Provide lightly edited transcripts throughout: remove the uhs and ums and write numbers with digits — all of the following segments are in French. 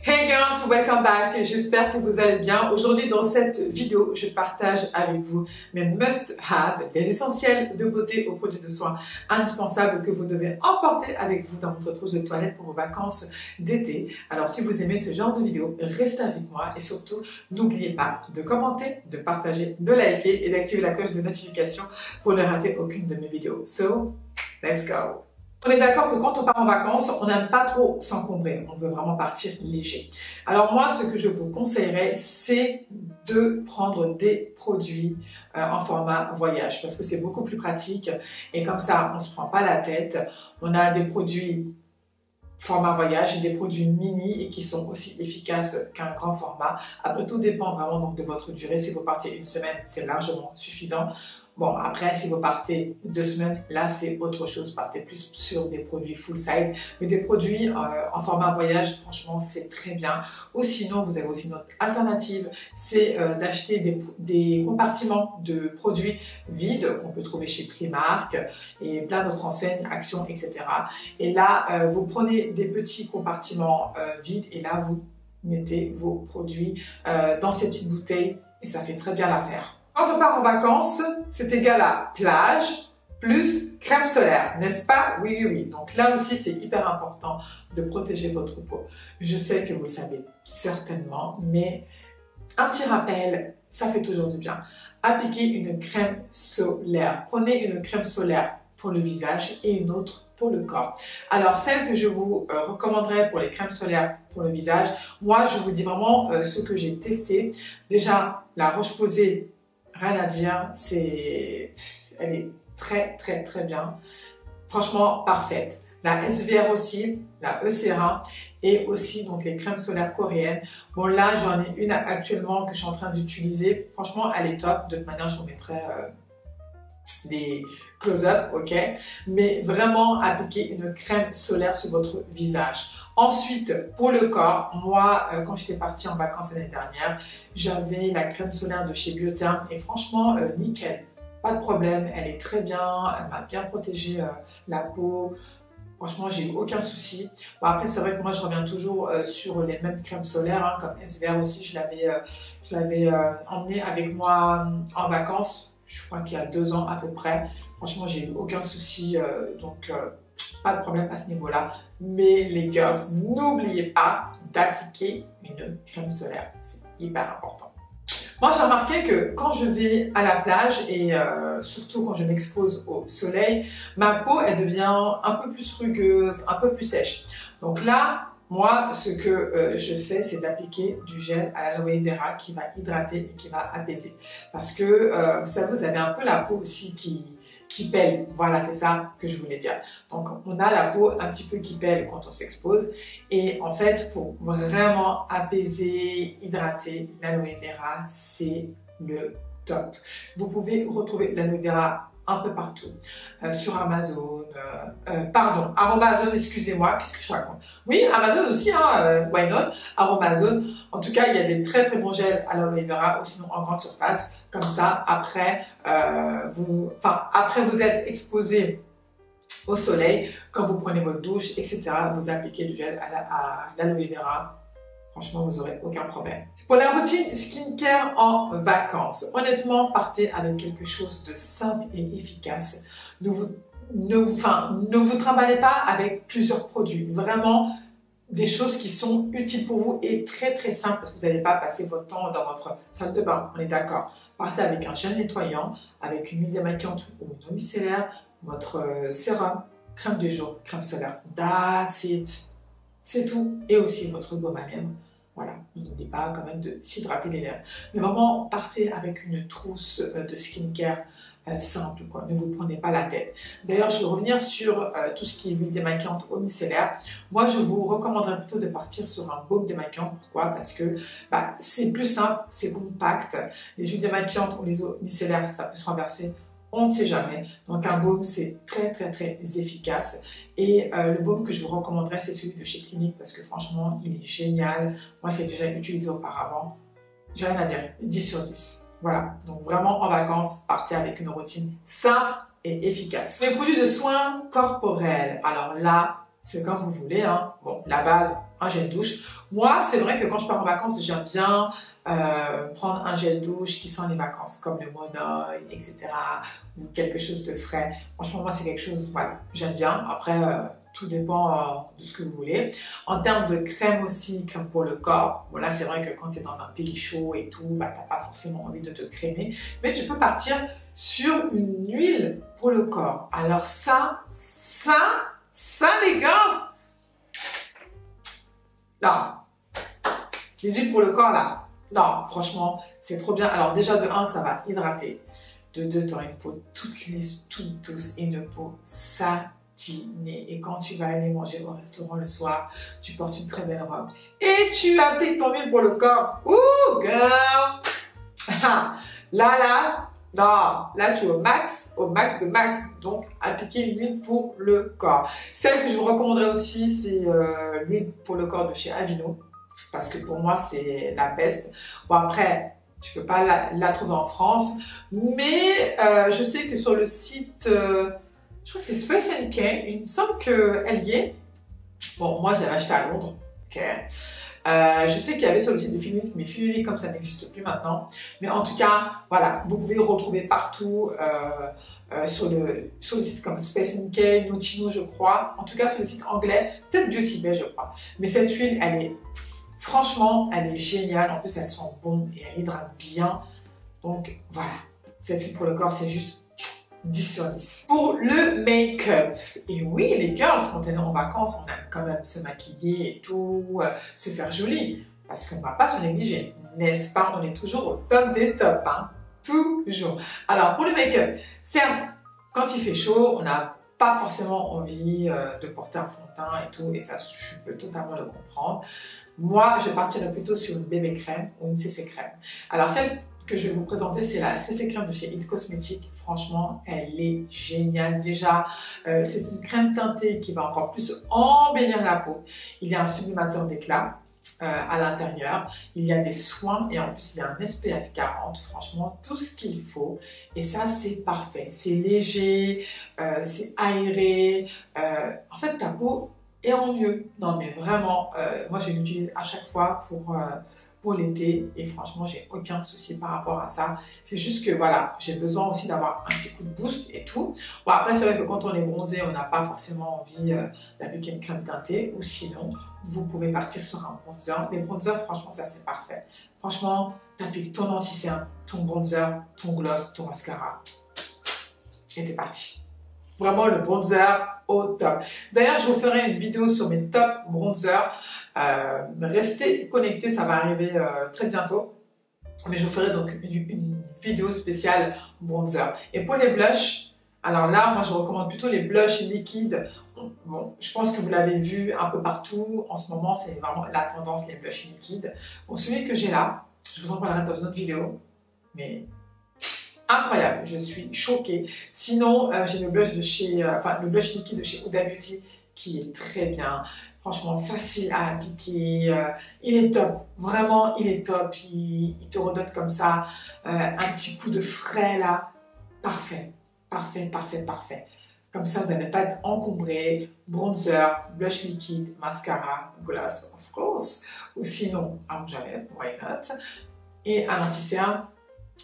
Hey girls, welcome back. J'espère que vous allez bien. Aujourd'hui, dans cette vidéo, je partage avec vous mes must-have, les essentiels de beauté aux produits de soins indispensables que vous devez emporter avec vous dans votre trousse de toilette pour vos vacances d'été. Alors, si vous aimez ce genre de vidéo, restez avec moi et surtout, n'oubliez pas de commenter, de partager, de liker et d'activer la cloche de notification pour ne rater aucune de mes vidéos. So, let's go! On est d'accord que quand on part en vacances, on n'aime pas trop s'encombrer. On veut vraiment partir léger. Alors moi, ce que je vous conseillerais, c'est de prendre des produits en format voyage parce que c'est beaucoup plus pratique et comme ça, on ne se prend pas la tête. On a des produits format voyage et des produits mini et qui sont aussi efficaces qu'un grand format. Après, tout dépend vraiment donc de votre durée. Si vous partez une semaine, c'est largement suffisant. Bon, après, si vous partez 2 semaines, là, c'est autre chose. Partez plus sur des produits full size. Mais des produits en format voyage, franchement, c'est très bien. Ou sinon, vous avez aussi une autre alternative, c'est d'acheter des compartiments de produits vides qu'on peut trouver chez Primark et plein d'autres enseignes, Action, etc. Et là, vous prenez des petits compartiments vides et là, vous mettez vos produits dans ces petites bouteilles et ça fait très bien l'affaire. Quand on part en vacances, c'est égal à plage plus crème solaire, n'est-ce pas? Oui, oui, oui. Donc là aussi, c'est hyper important de protéger votre peau. Je sais que vous le savez certainement, mais un petit rappel, ça fait toujours du bien. Appliquez une crème solaire. Prenez une crème solaire pour le visage et une autre pour le corps. Alors, celle que je vous recommanderais pour les crèmes solaires pour le visage, moi, je vous dis vraiment ce que j'ai testé. Déjà, la Roche-Posay, rien à dire, elle est très très très bien, franchement parfaite. La SVR aussi, la Eucérin et aussi donc les crèmes solaires coréennes. Bon là j'en ai une actuellement que je suis en train d'utiliser, franchement elle est top, de toute manière je vous mettrai des close-up, ok, mais vraiment appliquez une crème solaire sur votre visage. Ensuite, pour le corps, moi, quand j'étais partie en vacances l'année dernière, j'avais la crème solaire de chez Biotherm et franchement, nickel. Pas de problème, elle est très bien, elle m'a bien protégé la peau. Franchement, j'ai eu aucun souci. Bon, après, c'est vrai que moi, je reviens toujours sur les mêmes crèmes solaires, hein, comme SVR aussi, je l'avais emmené avec moi en vacances, je crois qu'il y a 2 ans à peu près. Franchement, j'ai eu aucun souci, donc pas de problème à ce niveau-là. Mais les girls, n'oubliez pas d'appliquer une crème solaire. C'est hyper important. Moi, j'ai remarqué que quand je vais à la plage et surtout quand je m'expose au soleil, ma peau, elle devient un peu plus rugueuse, un peu plus sèche. Donc là, moi, ce que je fais, c'est d'appliquer du gel à l'aloe vera qui va hydrater et qui va apaiser. Parce que, vous savez, vous avez un peu la peau aussi qui pèle. Voilà, c'est ça que je voulais dire. Donc, on a la peau un petit peu qui pèle quand on s'expose. Et en fait, pour vraiment apaiser, hydrater, l'aloe vera, c'est le top. Vous pouvez retrouver l'aloe vera un peu partout, sur Amazon, pardon, Aromazone, excusez-moi, qu'est-ce que je raconte? Oui, Amazon aussi, hein, why not? Aromazone, en tout cas, il y a des très très bons gels à l'aloe vera, ou sinon en grande surface, comme ça, après, après vous êtes exposé au soleil, quand vous prenez votre douche, etc., vous appliquez du gel à l'aloe vera, franchement, vous n'aurez aucun problème. Pour la routine skincare en vacances, honnêtement, partez avec quelque chose de simple et efficace. Ne vous trimballez pas avec plusieurs produits. Vraiment, des choses qui sont utiles pour vous et très très simples parce que vous n'allez pas passer votre temps dans votre salle de bain, on est d'accord. Partez avec un gel nettoyant, avec une huile démaquillante ou une eau micellaire, votre sérum, crème de jour, crème solaire. That's it. C'est tout. Et aussi votre baume à lèvres. Voilà, n'oubliez pas quand même de s'hydrater les lèvres. Mais vraiment, partez avec une trousse de skincare simple, quoi. Ne vous prenez pas la tête. D'ailleurs, je vais revenir sur tout ce qui est huile démaquillante eau micellaire. Moi, je vous recommanderais plutôt de partir sur un baume démaquillant. Pourquoi? Parce que c'est plus simple, c'est compact. Les huiles démaquillantes ou les eaux micellaires, ça peut se renverser. On ne sait jamais. Donc un baume, c'est très très très efficace. Et le baume que je vous recommanderais, c'est celui de chez Clinique parce que franchement, il est génial. Moi, je l'ai déjà utilisé auparavant. J'ai rien à dire. 10 sur 10. Voilà. Donc vraiment, en vacances, partez avec une routine simple et efficace. Les produits de soins corporels. Alors là, c'est comme vous voulez, hein. Bon, la base, un gel douche. Moi, c'est vrai que quand je pars en vacances, j'aime bien prendre un gel douche qui sent les vacances, comme le Monoi, etc. ou quelque chose de frais. Franchement, moi, c'est quelque chose, voilà, j'aime bien. Après, tout dépend de ce que vous voulez. En termes de crème aussi, crème pour le corps, bon là, c'est vrai que quand tu es dans un pays chaud et tout, bah, tu n'as pas forcément envie de te crémer, mais tu peux partir sur une huile pour le corps. Alors ça, les gars, non. Les huiles pour le corps, là, non, franchement, c'est trop bien. Alors déjà, de 1, ça va hydrater. De 2, tu auras une peau toute lisse, toute douce et une peau satinée. Et quand tu vas aller manger au restaurant le soir, tu portes une très belle robe. Et tu appliques ton huile pour le corps. Ouh, girl! Non, là tu es au max de max. Donc, appliquez une huile pour le corps. Celle que je vous recommanderais aussi, c'est l'huile pour le corps de chez Aveeno. Parce que pour moi, c'est la best. Bon, après, tu peux pas la trouver en France. Mais je sais que sur le site, je crois que c'est Space & Care, il me semble qu'elle y est. Bon, moi, je l'avais acheté à Londres. Okay. Je sais qu'il y avait sur le site de Philippe, mais Philippe, comme ça n'existe plus maintenant. Mais en tout cas, voilà, vous pouvez le retrouver partout sur le site comme Space & Care, Notino, je crois. En tout cas, sur le site anglais, peut-être Beauty Bay, je crois. Mais cette huile, elle est, franchement, elle est géniale. En plus, elle sent bon et elle hydrate bien. Donc, voilà, cette huile pour le corps, c'est juste 10 sur 10. Pour le make-up, et oui, les girls, quand on est en vacances, on aime quand même se maquiller et tout, se faire jolie, parce qu'on ne va pas se négliger, n'est-ce pas? On est toujours au top des tops, hein? Toujours. Alors, pour le make-up, certes, quand il fait chaud, on n'a pas forcément envie de porter un fond de teint et tout, et ça, je peux totalement le comprendre. Moi, je partirais plutôt sur une bébé crème ou une CC crème. Alors, celle que je vais vous présenter, c'est la CC crème de chez It Cosmetics. Franchement, elle est géniale. Déjà, c'est une crème teintée qui va encore plus embellir la peau. Il y a un sublimateur d'éclat à l'intérieur. Il y a des soins et en plus, il y a un SPF 40. Franchement, tout ce qu'il faut. Et ça, c'est parfait. C'est léger, c'est aéré. En fait, ta peau est en mieux. Non, mais vraiment, moi, je l'utilise à chaque fois pour l'été et franchement j'ai aucun souci par rapport à ça. C'est juste que voilà, j'ai besoin aussi d'avoir un petit coup de boost et tout. Bon, après c'est vrai que quand on est bronzé, on n'a pas forcément envie d'appliquer une crème teintée ou sinon vous pouvez partir sur un bronzer. Les bronzers, franchement ça c'est parfait. Franchement, t'appliques ton anti-cerne, ton bronzer, ton gloss, ton mascara et t'es parti. Vraiment le bronzer au top. D'ailleurs, je vous ferai une vidéo sur mes top bronzers. Restez connectés, ça va arriver très bientôt. Mais je vous ferai donc une vidéo spéciale bronzer. Et pour les blushs, alors là, moi je recommande plutôt les blushs liquides. Bon, je pense que vous l'avez vu un peu partout. En ce moment, c'est vraiment la tendance, les blushs liquides. Bon, celui que j'ai là, je vous en parlerai dans une autre vidéo. Mais incroyable, je suis choquée. Sinon, j'ai le blush de chez, le blush liquide de chez Huda Beauty qui est très bien. Franchement, facile à appliquer. Il est top. Vraiment, il est top. Il te redonne comme ça un petit coup de frais là. Parfait. Parfait, parfait, parfait. Comme ça, vous n'allez pas être encombré. Bronzer, blush liquide, mascara, gloss, of course. Ou sinon, un rouge à lèvres, why not. Et un anti-cerne.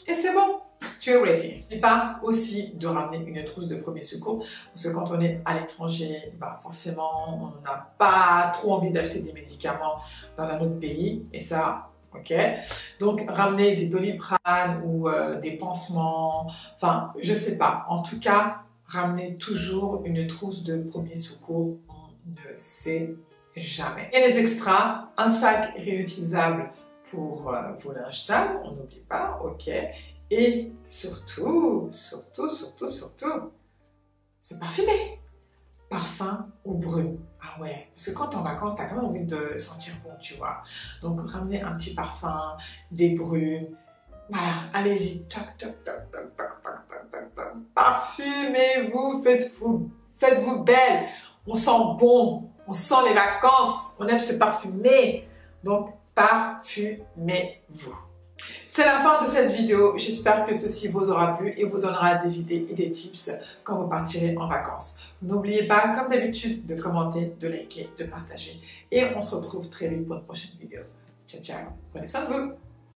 Et c'est bon. Tu es ready. N'oublie pas aussi de ramener une trousse de premier secours parce que quand on est à l'étranger, bah forcément, on n'a pas trop envie d'acheter des médicaments dans un autre pays et ça, ok. Donc, ramener des Doliprane ou des pansements, enfin, je sais pas. En tout cas, ramenez toujours une trousse de premier secours. On ne sait jamais. Et les extras, un sac réutilisable pour vos linges sales, on n'oublie pas, ok. Et surtout, c'est parfumé. Parfum ou brume. Ah ouais, parce que quand t'es en vacances, t'as quand même envie de sentir bon, tu vois. Donc, ramenez un petit parfum, des brumes. Voilà, allez-y. Parfumez-vous, faites-vous belle. On sent bon, on sent les vacances, on aime se parfumer. Donc, parfumez-vous. C'est la fin de cette vidéo. J'espère que ceci vous aura plu et vous donnera des idées et des tips quand vous partirez en vacances. N'oubliez pas, comme d'habitude, de commenter, de liker, de partager. Et on se retrouve très vite pour une prochaine vidéo. Ciao, ciao. Prenez soin de vous.